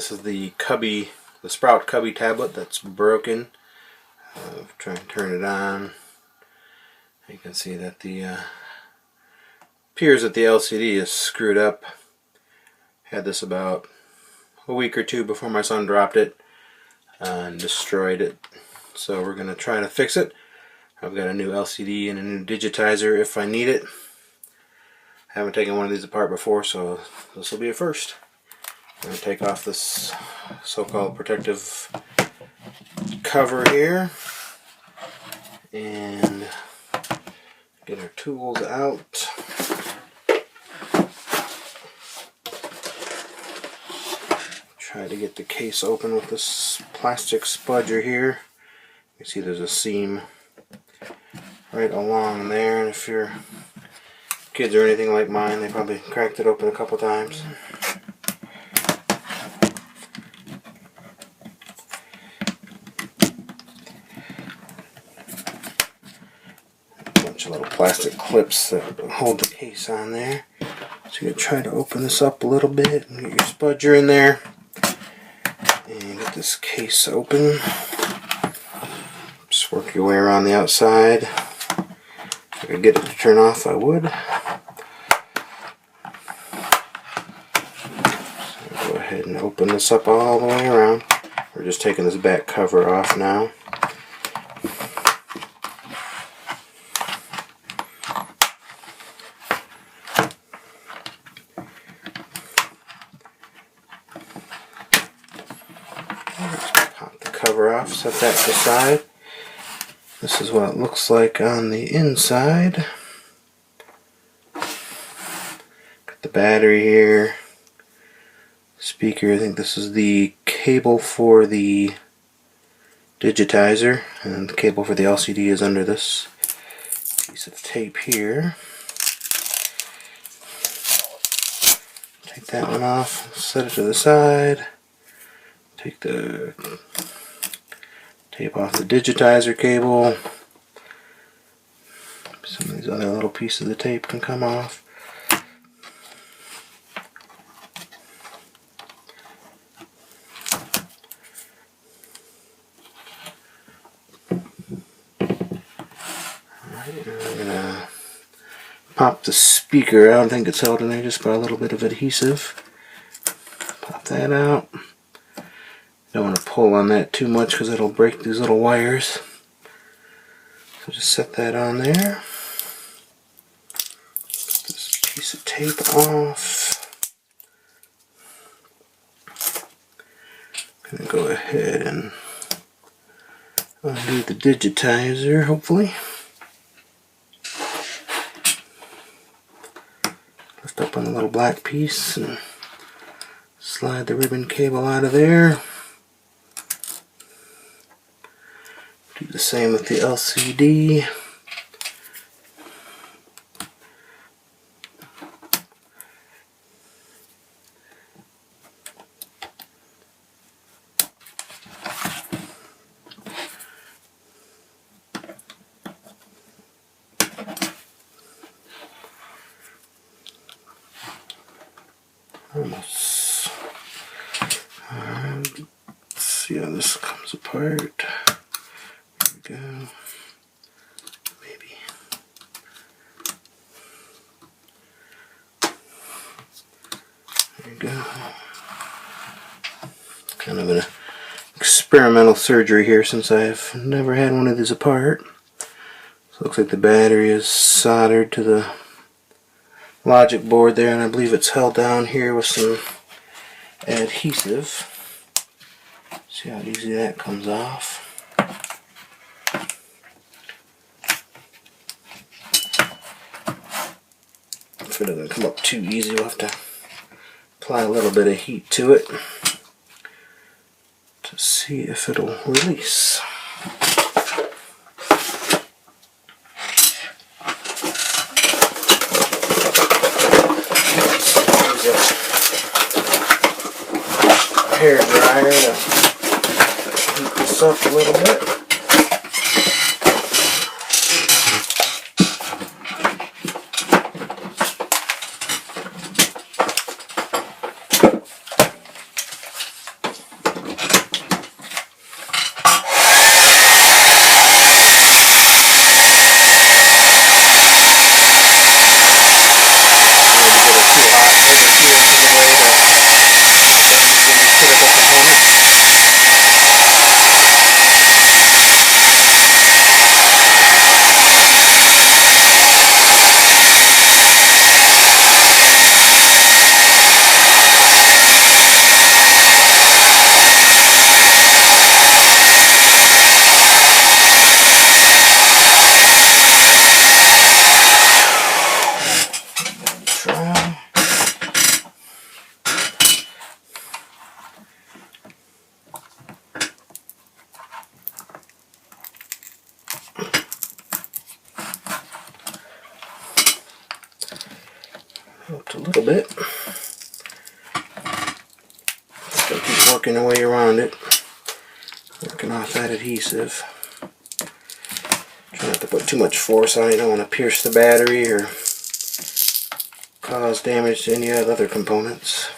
this is the Sprout Cubby tablet that's broken. Try and turn it on. You can see that the appears that the LCD is screwed up. Had this about a week or two before my son dropped it and destroyed it. So we're going to try to fix it. I've got a new LCD and a new digitizer if I need it. I haven't taken one of these apart before, so this will be a first. I'm going to take off this so-called protective cover here and get our tools out. Try to get the case open with this plastic spudger here. You see there's a seam right along there, and if your kids are anything like mine, they probably cracked it open a couple times. A bunch of little plastic clips that hold the case on there. So you're going to try to open this up a little bit and get your spudger in there and get this case open. Just work your way around the outside. If I could get it to turn off, I would. So go ahead and open this up all the way around. We're just taking this back cover off now. Pop the cover off, set that to the side. This is what it looks like on the inside. Got the battery here. Speaker, I think this is the cable for the digitizer, and the cable for the LCD is under this piece of tape here. Take that one off, set it to the side. Take the tape off the digitizer cable. Some of these other little pieces of the tape can come off. Alright, I'm gonna pop the speaker. I don't think it's held in there just by a little bit of adhesive. Pop that out. Don't want to pull on that too much because it'll break these little wires. So just set that on there. Put this piece of tape off. I'm going to go ahead and undo the digitizer, hopefully. Lift up on the little black piece and slide the ribbon cable out of there. Do the same with the LCD. Almost. Let's see how this comes apart. Go. Maybe. There you go. Kind of an experimental surgery here since I've never had one of these apart. So it looks like the battery is soldered to the logic board there, and I believe it's held down here with some adhesive. See how easy that comes off. If it doesn't come up too easy, we'll have to apply a little bit of heat to it to see if it'll release. Hair dryer to heat this up a little bit. little bit. Still keep working the way around it. Working off that adhesive. Try not to put too much force on it. You don't want to pierce the battery or cause damage to any other components.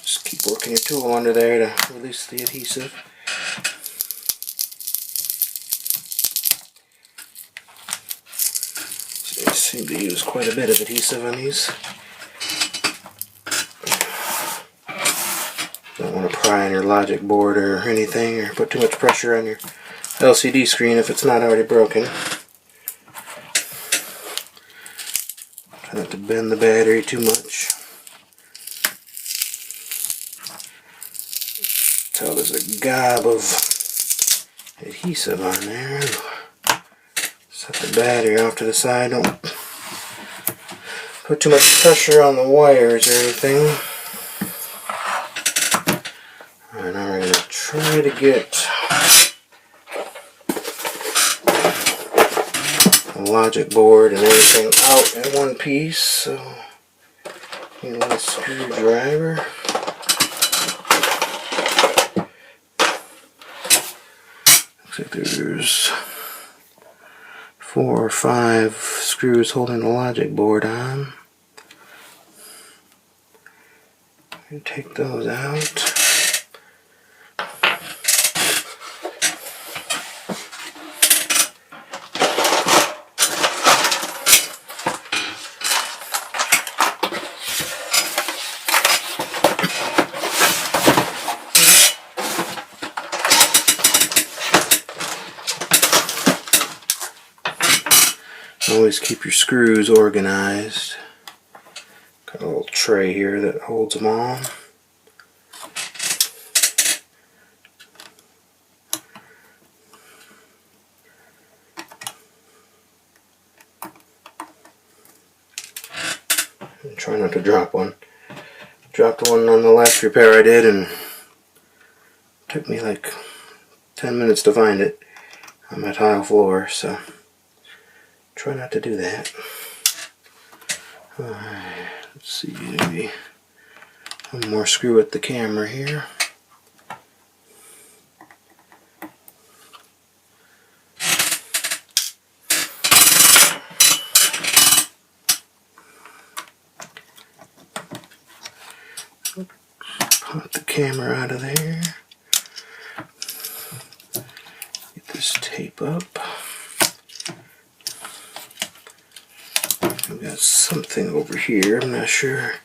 Just keep working your tool under there to release the adhesive. So I seem to use quite a bit of adhesive on these. Don't want to pry on your logic board or anything, or put too much pressure on your LCD screen if it's not already broken. Try not to bend the battery too much. Tell there's a gob of adhesive on there. Set the battery off to the side. Don't put too much pressure on the wires or anything. Alright, now we're going to try to get the logic board and everything out in one piece. So, need a little screwdriver. Looks like there's 4 or 5 screws holding the logic board on. I'm going to take those out. Always keep your screws organized. Got a little tray here that holds them all. And try not to drop one. Dropped one on the last repair I did, and it took me like 10 minutes to find it on my tile floor, so try not to do that. Alright, let's see, maybe one more screw at the camera here. Pop the camera out of there. Get this tape up. I've got something over here, I'm not sure.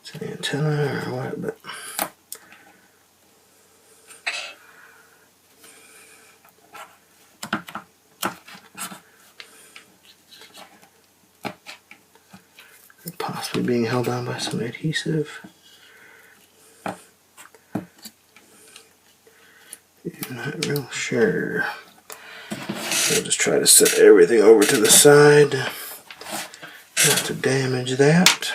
It's an antenna or what, but possibly being held on by some adhesive. I'm not real sure. I'll just try to set everything over to the side, not to damage that.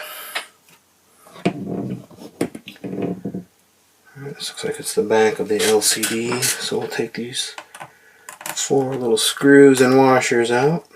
Alright, this looks like it's the back of the LCD, so we'll take these 4 little screws and washers out.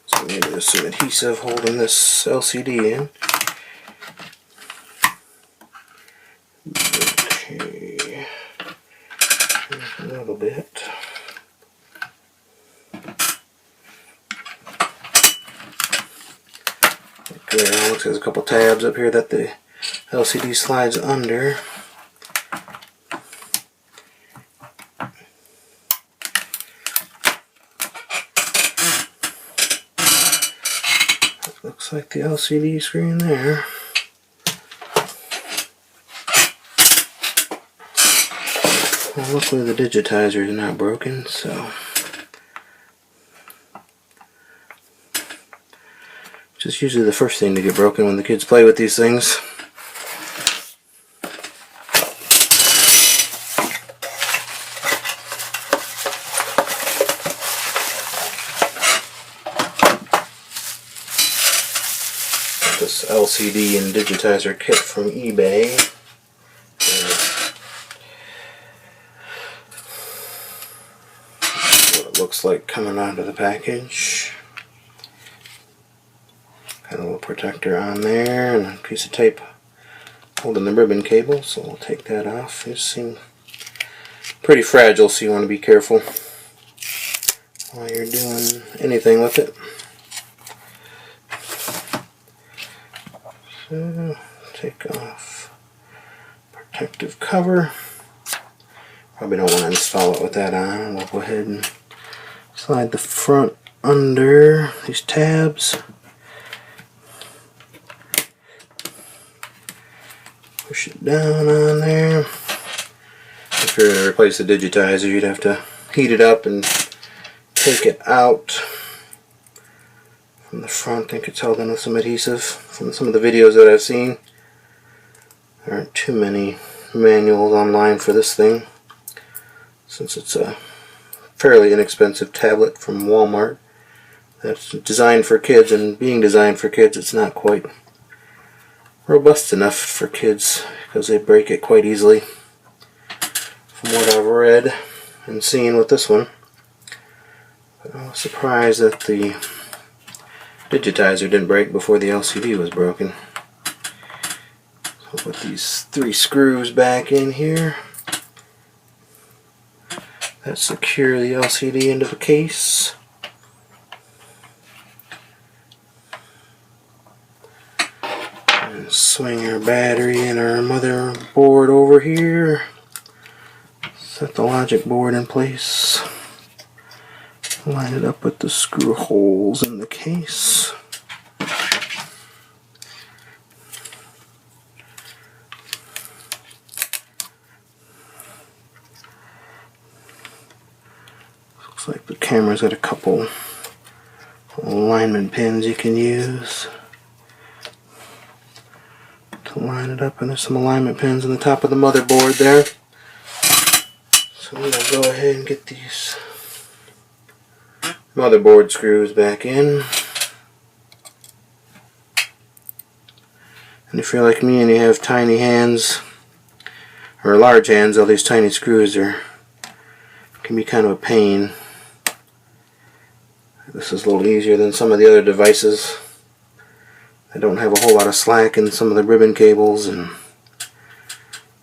So maybe there's some adhesive holding this LCD in. Okay, a little bit. Okay, looks like there's a couple tabs up here that the LCD slides under. Looks like the LCD screen there. Well, luckily the digitizer is not broken, so just usually the first thing to get broken when the kids play with these things. This LCD and digitizer kit from eBay. What it looks like coming out of the package. Got a little protector on there and a piece of tape holding the ribbon cable, so we'll take that off. It seems pretty fragile, so you want to be careful while you're doing anything with it. So, take off protective cover. Probably don't want to install it with that on. We'll go ahead and slide the front under these tabs. Push it down on there. If you're going to replace the digitizer, you'd have to heat it up and take it out. From the front, I think it's held in with some adhesive. From some of the videos that I've seen, there aren't too many manuals online for this thing, since it's a fairly inexpensive tablet from Walmart that's designed for kids, and being designed for kids, it's not quite robust enough for kids because they break it quite easily, from what I've read and seen with this one. But I was surprised that the digitizer didn't break before the LCD was broken. So I'll put these 3 screws back in here that secure the LCD into the case. And swing our battery and our motherboard over here. Set the logic board in place. Line it up with the screw holes in the case. Looks like the camera's got a couple alignment pins you can use to line it up, and there's some alignment pins on the top of the motherboard there. So we'll go ahead and get these motherboard screws back in. And if you're like me and you have tiny hands or large hands, all these tiny screws can be kind of a pain. This is a little easier than some of the other devices. I don't have a whole lot of slack in some of the ribbon cables, and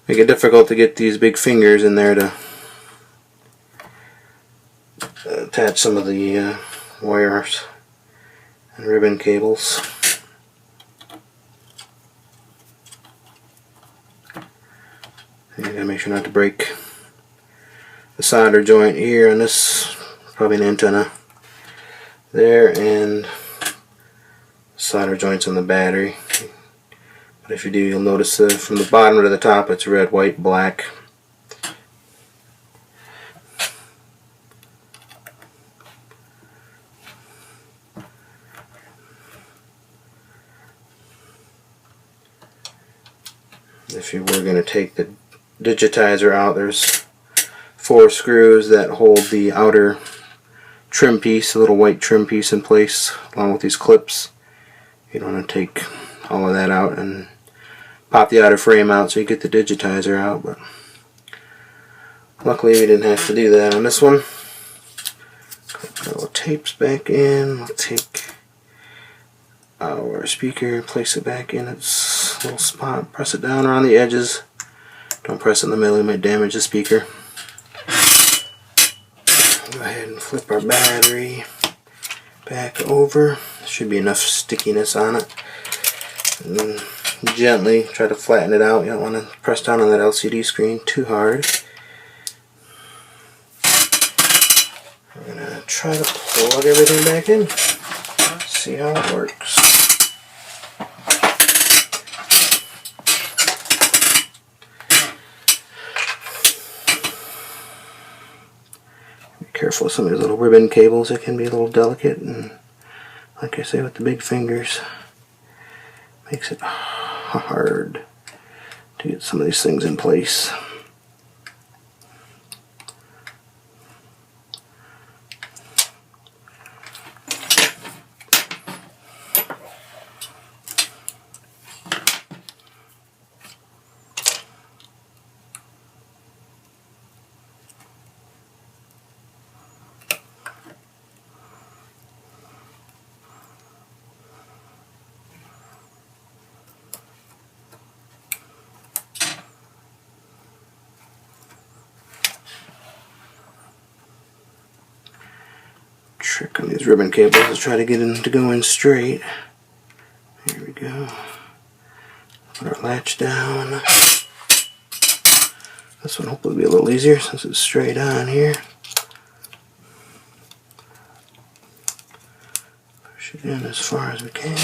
make it difficult to get these big fingers in there to attach some of the wires and ribbon cables. And you gotta make sure not to break the solder joint here on this, probably an antenna there, and solder joints on the battery. But if you do, you'll notice that from the bottom to the top it's red, white, black. If you were going to take the digitizer out, there's 4 screws that hold the outer trim piece, a little white trim piece in place, along with these clips. You don't want to take all of that out and pop the outer frame out so you get the digitizer out, but luckily we didn't have to do that on this one. Put little tapes back in. We'll take our speaker, place it back in its little spot, press it down around the edges. Don't press it in the middle, you might damage the speaker. Go ahead and flip our battery back over. There should be enough stickiness on it. And then gently try to flatten it out. You don't want to press down on that LCD screen too hard. We're going to try to plug everything back in. See how it works. Careful with some of these little ribbon cables, it can be a little delicate, and like I say, with the big fingers, makes it hard to get some of these things in place. Trick on these ribbon cables is try to get them to go in straight. There we go. Put our latch down. This one hopefully will be a little easier since it's straight on here. Push it in as far as we can.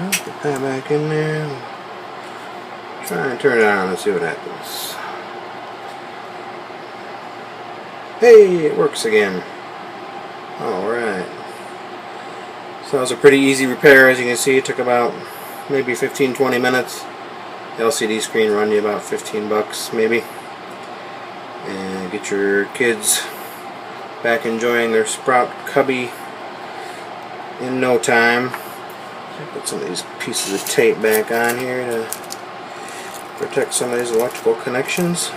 Put that back in there. Try and turn it on and see what happens. Hey, it works again. Alright. So that was a pretty easy repair. As you can see, it took about maybe 15-20 minutes. The LCD screen run you about 15 bucks maybe. And get your kids back enjoying their Sprout Cubby in no time. Put some of these pieces of tape back on here to protect some of these electrical connections.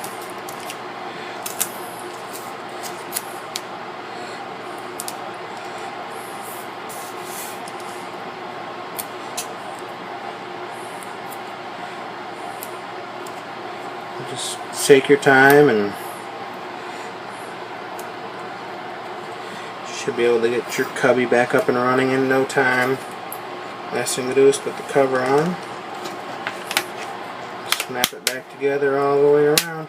Just take your time and should be able to get your cubby back up and running in no time. Last thing to do is put the cover on, snap it back together all the way around.